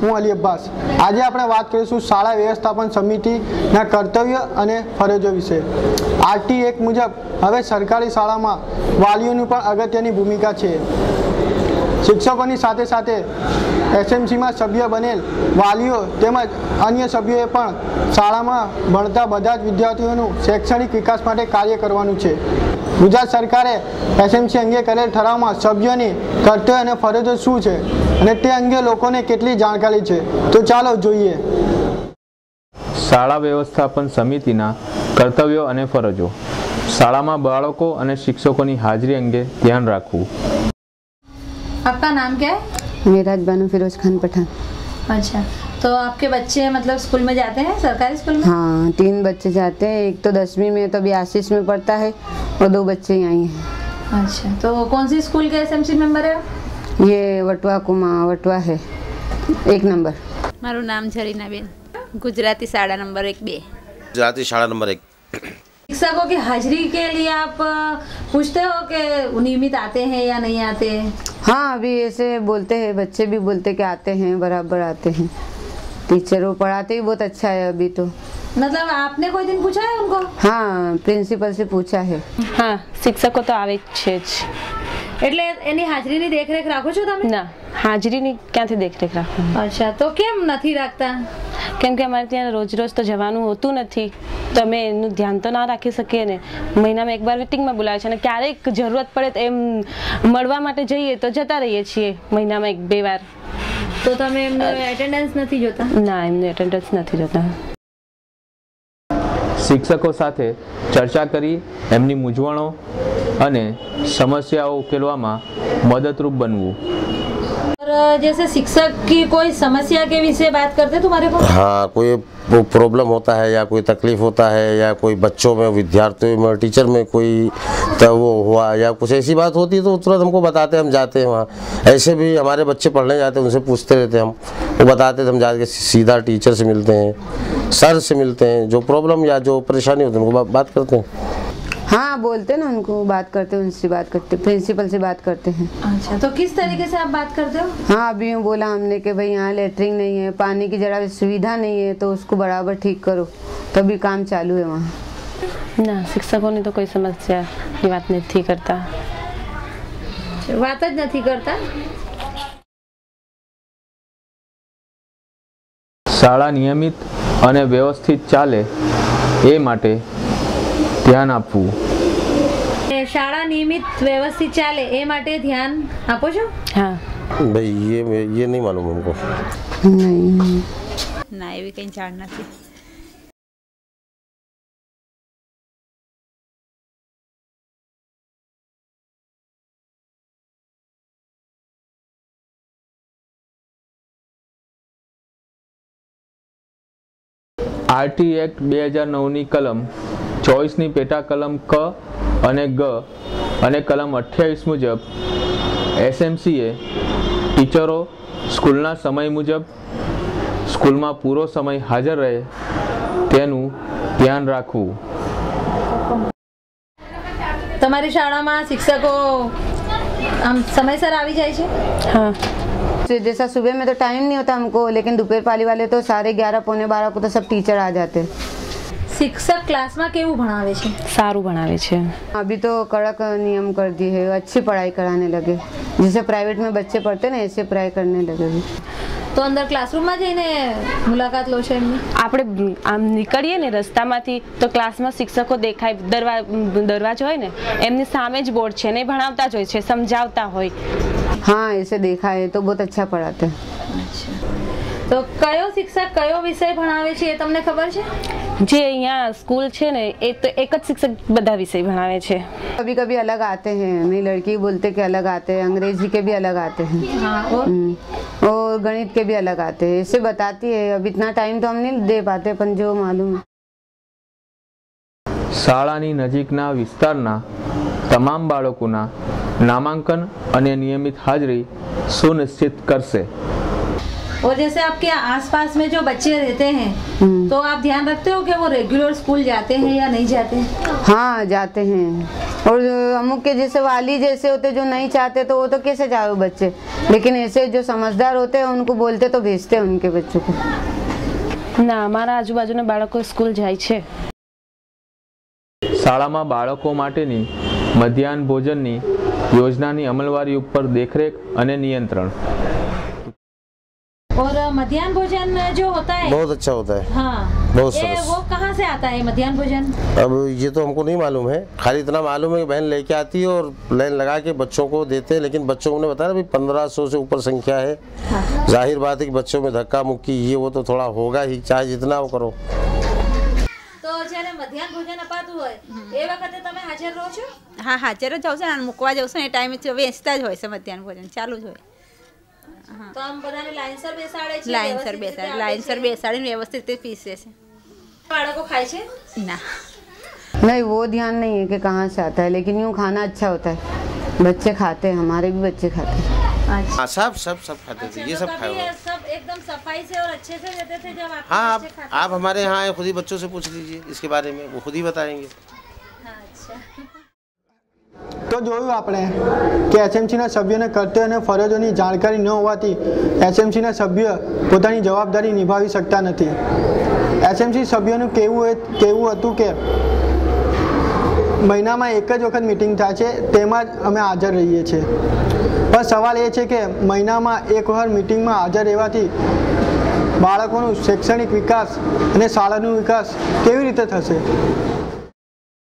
હું અલી અબ્બાસ। આજે આપણે વાત કરીશું શાળા વ્યવસ્થાપન સમિતિના કર્તવ્ય અને ફરજો વિશે। RT 1 મુજબ હવે સરકારી શાળામાં વાલીઓની પણ અગત્યની ભૂમિકા છે। શિક્ષકોની સાથે સાથે SMCમાં સભ્ય બનેલ વાલીઓ તેમજ અન્ય સભ્યોએ પણ શાળામાં ભણતા બધા જ વિદ્યાર્થીઓનું શૈક્ષણિક વિકાસ માટે કાર્ય કરવાનું છે। ગુજરાત સરકારે SMC અંગે કરેલ ઠરાવમાં સભ્યોની કર્તવ્ય અને ફરજો શું છે અને તે અંગે લોકોને કેટલી જાણકારી છે, તો ચાલો જોઈએ। શાળા વ્યવસ્થાપન સમિતિના કર્તવ્યો અને ફરજો। શાળામાં બાળકો અને શિક્ષકોની હાજરી અંગે ધ્યાન રાખવું। आपका नाम क्या है? मेरा बानो फिरोज खान पठान। अच्छा, तो आपके बच्चे मतलब स्कूल में जाते हैं, सरकारी स्कूल में? हाँ, 3 बच्चे जाते हैं। एक तो 10वीं में तो अभी आशीष में पढ़ता है और 2 बच्चे यहाँ हैं। अच्छा, तो कौन सी स्कूल के SMC मेंबर है? ये वटवा है 1 नंबर। मारू नाम झरीनाबेन, गुजराती शाळा नंबर 1-2। गुजराती शाळा नंबर 1। शिक्षकों की हाजिरी के लिए आप पूछते हो कि नियमित आते हैं या नहीं आते? हाँ, अभी ऐसे बोलते हैं, बच्चे भी बोलते कि आते हैं, बराबर आते हैं। टीचर वो पढ़ाते ही बहुत अच्छा है अभी तो। मतलब आपने कोई दिन पूछा है उनको? हाँ, प्रिंसिपल से पूछा है। हाँ, શિક્ષકો તો આવે છે જ। એટલે એની હાજરીની દેખરેખ રાખો છો તમે? ના, હાજરીની ક્યાંથી દેખરેખ રાખવાની? અચ્છા, તો કેમ નથી રાખતા? કેમ કે અમારે ત્યાં રોજ રોજ તો જવાનું હોતું નથી, તો અમે એનું ધ્યાન તો ના રાખી શકીએ ને। મહિનામાં એકવાર મીટિંગમાં બોલાવે છે અને ક્યારેક જરૂરત પડે તો એમ મળવા માટે જઈએ તો જતા રહીએ છીએ મહિનામાં 1-2 વાર। તો તમે એમનું એટેન્ડન્સ નથી જોતા? ના, એમનું એટેન્ડન્સ નથી જોતા। શિક્ષકો સાથે ચર્ચા કરી એમની મૂંઝવણો અને સમસ્યાઓ ઉકેલવામાં મદદરૂપ બનવું। और जैसे शिक्षक की कोई समस्या के विषय बात करते तुम्हारे को? हाँ, कोई प्रॉब्लम होता है या कोई तकलीफ होता है या कोई बच्चों में, विद्यार्थियों में, टीचर में कोई तो वो हुआ या कुछ ऐसी बात होती है तो तुरंत हमको बताते, हम जाते हैं वहाँ। ऐसे भी हमारे बच्चे पढ़ने जाते हैं, उनसे पूछते रहते हैं हम, वो बताते तो हम जाके सीधा टीचर से मिलते हैं, सर से मिलते हैं, जो प्रॉब्लम या जो परेशानी होती है उनको बात करते हैं। हाँ, बोलते ना उनको, बात करते हैं, उनसे बात करते, प्रिंसिपल से बात करते हैं। अच्छा, तो किस तरीके से आप बात करते हो? हाँ, अभी यूँ बोला हमने कि भाई यहाँ लेटरिन नहीं है, पानी की जरा सुविधा नहीं है, तो उसको बराबर ठीक करो, तभी काम चालू है वहाँ। ના, શિક્ષકોની તો કોઈ સમસ્યાની વાત નથી કરતા। વાત જ નથી કરતા? શાળા નિયમિત અને વ્યવસ્થિત ચાલે એ માટે ધ્યાન આપવું। શાળા નિયમિત વ્યવસ્થિત ચાલે એ માટે ધ્યાન આપો છો? हाँ, भाई ये नहीं मालूम हमको। नहीं, ના એવી કંઈ જાણ નથી। RT એક્ટ 2009ની કલમ 24ની પેટા કલમ ક અને ગ અને કલમ 28 મુજબ SMCએ ટીચરો સ્કૂલના સમય મુજબ સ્કૂલમાં પૂરો સમય હાજર રહે તેનું ધ્યાન રાખવું। તમારી શાળામાં શિક્ષકો આમ સમયસર આવી જાય છે? हाँ। जैसा सुबह में तो टाइम नहीं होता हमको, लेकिन दोपहर पाली वाले तो 11:30 पौने 12 को तो सब टीचर आ जाते हैं। શિક્ષક ક્લાસમાં કેવું ભણાવે છે? સારું ભણાવે છે। अभी तो कड़क नियम कर दिए है, अच्छी पढ़ाई कराने लगे, जैसे प्राइवेट में बच्चे पढ़ते ना ऐसे पढ़ाई करने लगे अभी। તો અંદર ક્લાસરૂમમાં જઈને મુલાકાત લો છો એમની? આપણે આમ નીકળીએ ને રસ્તામાંથી તો ક્લાસમાં શિક્ષકો દેખાય, દરવાજો હોય ને એમની સામે જ બોર્ડ છે, નહીં ભણાવતા જ હોય છે, સમજાવતા હોય। हाँ, ऐसे देखा है तो बहुत अच्छा पढ़ाते हैं। અચ્છા, તો કયો શિક્ષક કયો વિષય ભણાવે છે એ તમને ખબર છે? જે અહીંયા સ્કૂલ છે ને એ તો એક જ શિક્ષક બધા વિષય ભણાવે છે। कभी कभी अलग आते हैं, मेरी लड़की बोलते कि अलग आते हैं, अंग्रेजी के भी अलग आते हैं। हाँ, और गणित के भी अलग आते हैं, ऐसे बताती है। अब इतना टाइम तो हम नहीं दे पाते, पर जो मालूम है। શાળાની નજીકના વિસ્તારના તમામ બાળકોના નામાંકન અને નિયમિત હાજરી સુનિશ્ચિત કરશે। और जैसे आपके आसपास में जो बच्चे रहते हैं तो आप ध्यान रखते हो कि वो रेगुलर स्कूल जाते हैं या नहीं जाते हैं? हाँ, जाते हैं। और अमुक के जैसे वाली जैसे होते जो नहीं चाहते तो वो तो कैसे जाओ बच्चे, लेकिन ऐसे जो समझदार होते हैं उनको बोलते तो भेजते हैं उनके बच्चों को। ના અમારા આજુબાજુના બાળકો સ્કૂલ જાય છે। શાળામાં બાળકો માટેની મધ્યાહન ભોજનની યોજનાની અમલવારી ઉપર દેખરેખ અને નિયંત્રણ। और मध्याह्न भोजन जो होता है बहुत अच्छा होता है, हाँ, बहुत ये सरस। वो कहाँ से आता है मध्याह्न भोजन? अब ये तो हमको नहीं मालूम है, खाली इतना मालूम है कि बहन लेके आती है और लाइन लगा के बच्चों को देते हैं, लेकिन बच्चों ने बताया भाई 1500 से ऊपर संख्या है। जाहिर बात है कि बच्चों में धक्का मुक्की ये वो तो थोड़ा होगा ही, चाहे जितना वो करो। તો જ્યારે મધ્યાહન ભોજન અપાતું હોય એ વખતે તમે હાજર રહો છો? હા હાજર જ જાઉં છું ને મૂકવા જાઉં છું ને એ ટાઈમે વેચતા જ હોય છે મધ્યાહન ભોજન ચાલુ જ હોય। તો આમ બધાને લાઈનસર બેસાડે છે? લાઈનસર વ્યવસ્થિત રીતે બેસાડી આપે લાઈનસર છે? બેસાડીને व्यवस्थित રીતે પીસે છે। બાળકો ખાય છે? ના नहीं वो ध्यान नहीं है कि कहाँ से आता है, लेकिन यूँ खाना अच्छा होता है, बच्चे खाते हैं, हमारे भी बच्चे खाते हैं। हाँ सब सब सब खाते थे, ये सब खाए हुए हैं। सब एकदम सफाई से और अच्छे से देते थे जब आपके हाँ बच्चे खाते आप हमारे यहाँ आए, खुद ही बच्चों से पूछ लीजिए इसके बारे में, वो खुद ही बताएंगे। हाँ, अच्छा। તો જોયું આપણે કે એસએમસીના સભ્યોને કર્તવ્ય અને ફરજોની જાણકારી ન હોવાથી એસએમસીના સભ્ય પોતાની જવાબદારી નિભાવી શકતા નથી। એસએમસી સભ્યોનું કહેવું હતું કે મહિનામાં એક જ વખત મિટિંગ થાય છે, તેમાં જ અમે હાજર રહીએ છીએ। પણ સવાલ એ છે કે મહિનામાં એક વખત મિટિંગમાં હાજર રહેવાથી બાળકોનું શૈક્ષણિક વિકાસ અને શાળાનું વિકાસ કેવી રીતે થશે?